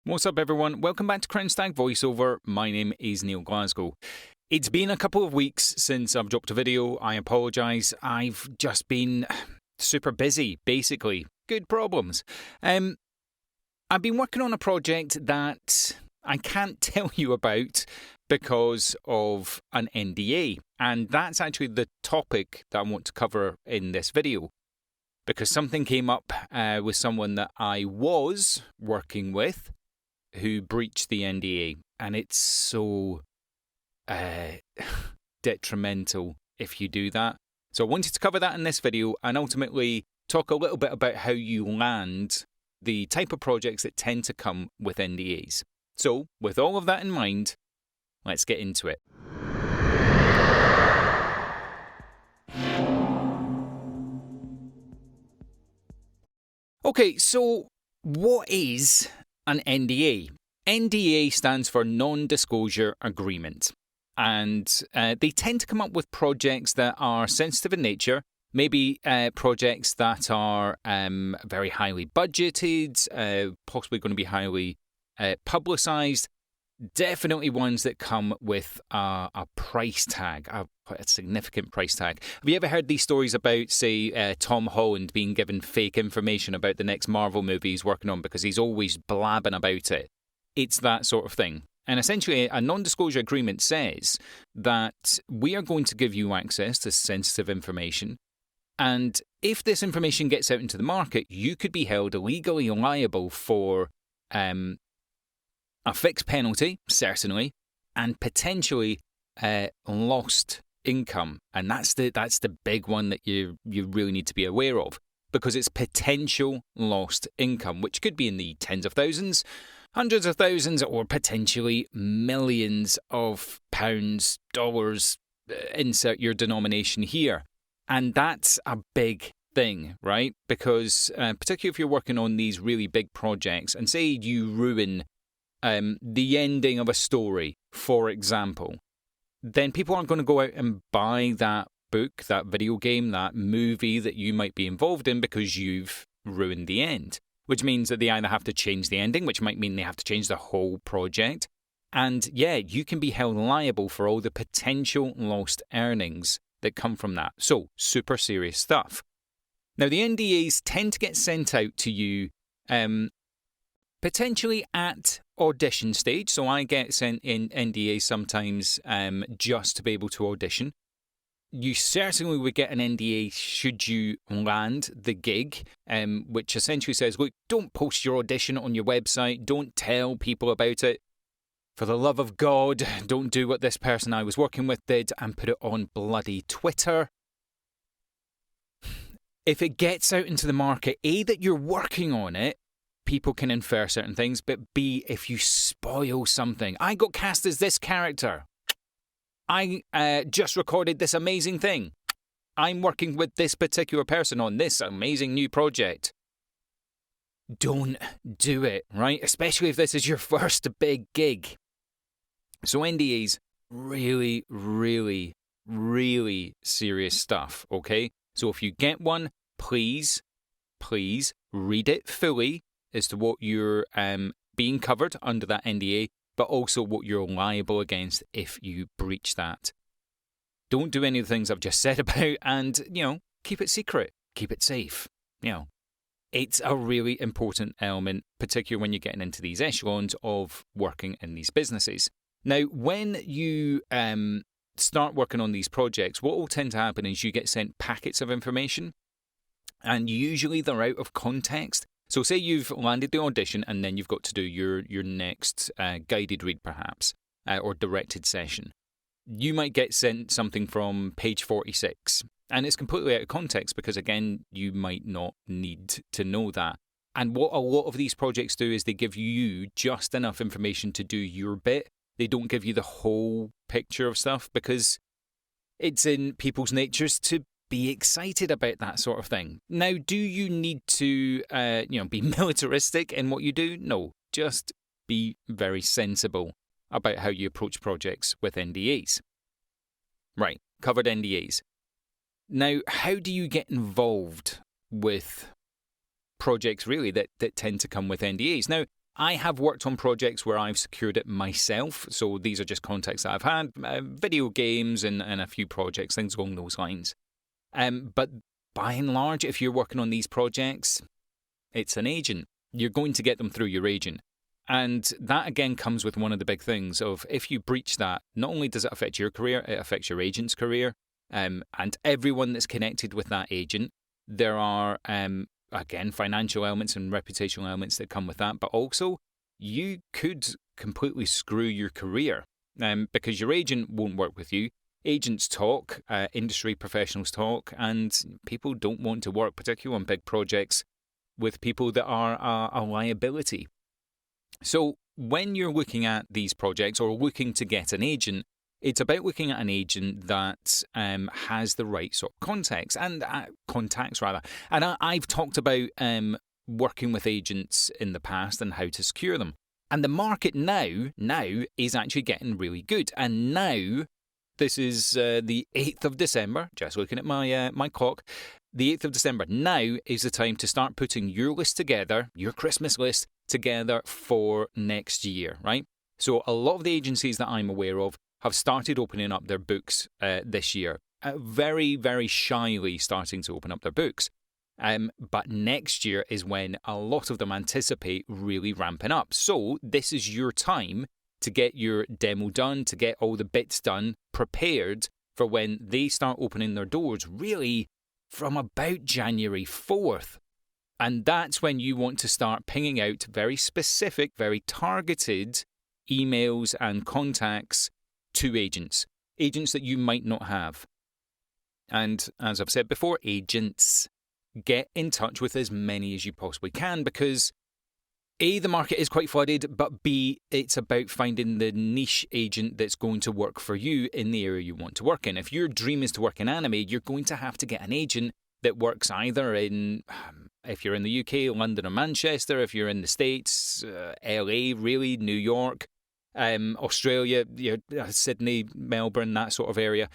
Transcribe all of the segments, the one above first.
What's up, everyone? Welcome back to Crown Stag voiceover. My name is Neil Glasgow. It's been a couple of weeks since I've dropped a video. I apologise. I've just been super busy, basically. Good problems. I've been working on a project that I can't tell you about because of an NDA. And that's actually the topic that I want to cover in this video. Because something came up with someone that I was working with who breached the NDA, and it's so detrimental if you do that. So I wanted to cover that in this video and ultimately talk a little bit about how you land the type of projects that tend to come with NDAs. So with all of that in mind, let's get into it. Okay, so what is an NDA? NDA stands for non-disclosure agreement. And they tend to come up with projects that are sensitive in nature, maybe projects that are very highly budgeted, possibly going to be highly publicised, definitely ones that come with a price tag, a significant price tag. Have you ever heard these stories about, say, Tom Holland being given fake information about the next Marvel movie he's working on because he's always blabbing about it? It's that sort of thing. And essentially, a non-disclosure agreement says that we are going to give you access to sensitive information, and if this information gets out into the market, you could be held legally liable for a fixed penalty, certainly, and potentially lost income. And that's the big one that you really need to be aware of, because it's potential lost income, which could be in the tens of thousands, hundreds of thousands, or potentially millions of pounds, dollars, insert your denomination here. And that's a big thing, right? Because particularly if you're working on these really big projects, and say you ruin the ending of a story, for example, then people aren't going to go out and buy that book, that video game, that movie that you might be involved in because you've ruined the end. Which means that they either have to change the ending, which might mean they have to change the whole project. And yeah, you can be held liable for all the potential lost earnings that come from that. So, super serious stuff. Now, the NDAs tend to get sent out to you potentially at audition stage. So I get sent in NDAs sometimes just to be able to audition. You certainly would get an NDA should you land the gig, which essentially says, look, don't post your audition on your website. Don't tell people about it. For the love of God, don't do what this person I was working with did and put it on bloody Twitter. If it gets out into the market, A, that you're working on it, people can infer certain things, but B, if you spoil something. I got cast as this character. I just recorded this amazing thing. I'm working with this particular person on this amazing new project. Don't do it, right? Especially if this is your first big gig. So NDAs, really, really, really serious stuff, okay? So if you get one, please read it fully as to what you're being covered under that NDA, but also what you're liable against if you breach that. Don't do any of the things I've just said about, and, keep it secret. Keep it safe. It's a really important element, particularly when you're getting into these echelons of working in these businesses. Now, when you start working on these projects, what will tend to happen is you get sent packets of information, and usually they're out of context. So say you've landed the audition and then you've got to do your next guided read perhaps, or directed session. You might get sent something from page 46 and it's completely out of context because, again, you might not need to know that. And what a lot of these projects do is they give you just enough information to do your bit. They don't give you the whole picture of stuff because it's in people's natures to be excited about that sort of thing. Now, do you need to, be militaristic in what you do? No, just be very sensible about how you approach projects with NDAs. Right, covered NDAs. Now, how do you get involved with projects really that tend to come with NDAs? Now, I have worked on projects where I've secured it myself. So these are just contacts that I've had, video games and a few projects, things along those lines. But by and large, if you're working on these projects, it's an agent. You're going to get them through your agent. And that, again, comes with one of the big things of if you breach that, not only does it affect your career, it affects your agent's career and everyone that's connected with that agent. There are, again, financial elements and reputational elements that come with that, but also you could completely screw your career because your agent won't work with you. Agents talk, industry professionals talk, and people don't want to work, particularly on big projects, with people that are a liability. So when you're looking at these projects or looking to get an agent, it's about looking at an agent that has the right sort of contacts. And I've talked about working with agents in the past and how to secure them. And the market now is actually getting really good. And now, this is the 8th of December, just looking at my clock, the 8th of December. Now is the time to start putting your list together, your Christmas list together for next year, right? So a lot of the agencies that I'm aware of have started opening up their books this year, very, very shyly starting to open up their books. But next year is when a lot of them anticipate really ramping up. So this is your time to get your demo done, to get all the bits done, prepared for when they start opening their doors, really from about January 4th. And that's when you want to start pinging out very specific, very targeted emails and contacts to agents that you might not have. And as I've said before, agents, get in touch with as many as you possibly can because A, the market is quite flooded, but B, it's about finding the niche agent that's going to work for you in the area you want to work in. If your dream is to work in anime, you're going to have to get an agent that works either in, if you're in the UK, London or Manchester, if you're in the States, LA, really, New York, Australia, Sydney, Melbourne, that sort of area.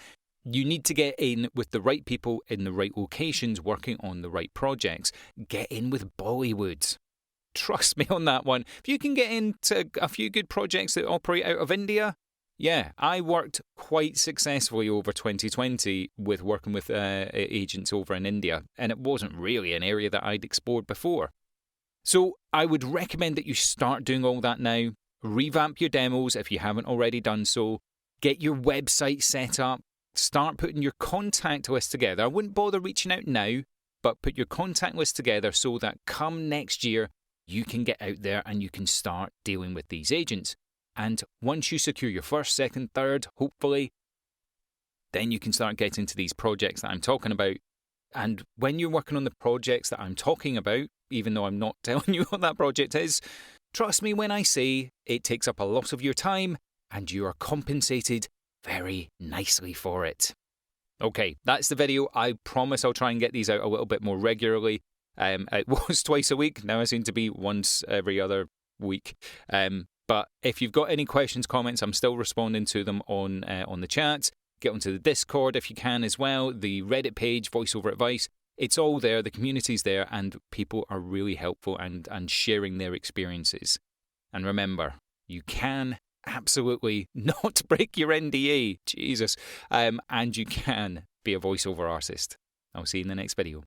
You need to get in with the right people in the right locations working on the right projects. Get in with Bollywood. Trust me on that one. If you can get into a few good projects that operate out of India, yeah, I worked quite successfully over 2020 with working with agents over in India, and it wasn't really an area that I'd explored before. So I would recommend that you start doing all that now. Revamp your demos if you haven't already done so. Get your website set up. Start putting your contact list together. I wouldn't bother reaching out now, but put your contact list together so that come next year, you can get out there and you can start dealing with these agents. And once you secure your first, second, third, hopefully, then you can start getting to these projects that I'm talking about. And when you're working on the projects that I'm talking about, even though I'm not telling you what that project is, trust me when I say it takes up a lot of your time and you are compensated very nicely for it. Okay, that's the video. I promise I'll try and get these out a little bit more regularly. It was twice a week. Now I seem to be once every other week. But if you've got any questions, comments, I'm still responding to them on the chat. Get onto the Discord if you can as well. The Reddit page, voiceover advice. It's all there. The community's there, and people are really helpful and sharing their experiences. And remember, you can absolutely not break your NDA, Jesus, and you can be a voiceover artist. I'll see you in the next video.